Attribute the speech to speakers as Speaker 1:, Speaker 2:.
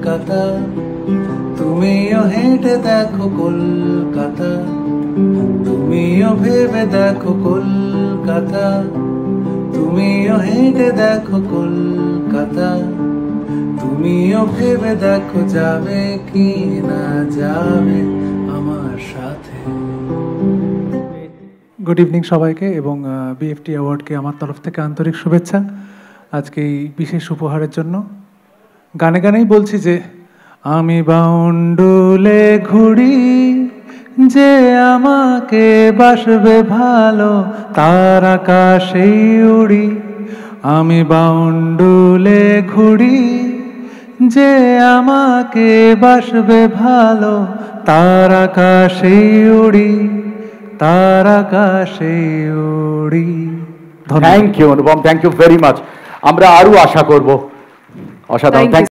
Speaker 1: কলকাতা, তুমিও হেঁটে দেখো কলকাতা, তুমিও ভেবে দেখো কলকাতা, তুমিও হেঁটে দেখো কলকাতা, তুমিও ভেবে দেখো যাবে কি না যাবে আমার সাথে।
Speaker 2: গুড ইভিনিং সবাইকে, এবং বিএফটি অ্যাওয়ার্ডকে আমার তরফ থেকে আন্তরিক শুভেচ্ছা আজকে এই বিশেষ উপহারের জন্য। গানে গানেই বলছি যে আমি বাউন্ডুলে ঘুরি, যে আমাকে বাসবে ভালো তার আকাশেই উড়ি। আমি বাউন্ডুলে ঘুরি, যে আমাকে বাসবে ভালো তার আকাশেই উড়ি, তার আকাশেই উড়ি।
Speaker 3: Thank you Anupam, thank you very much. আমরা আরো আশা করব। অসাধারণ।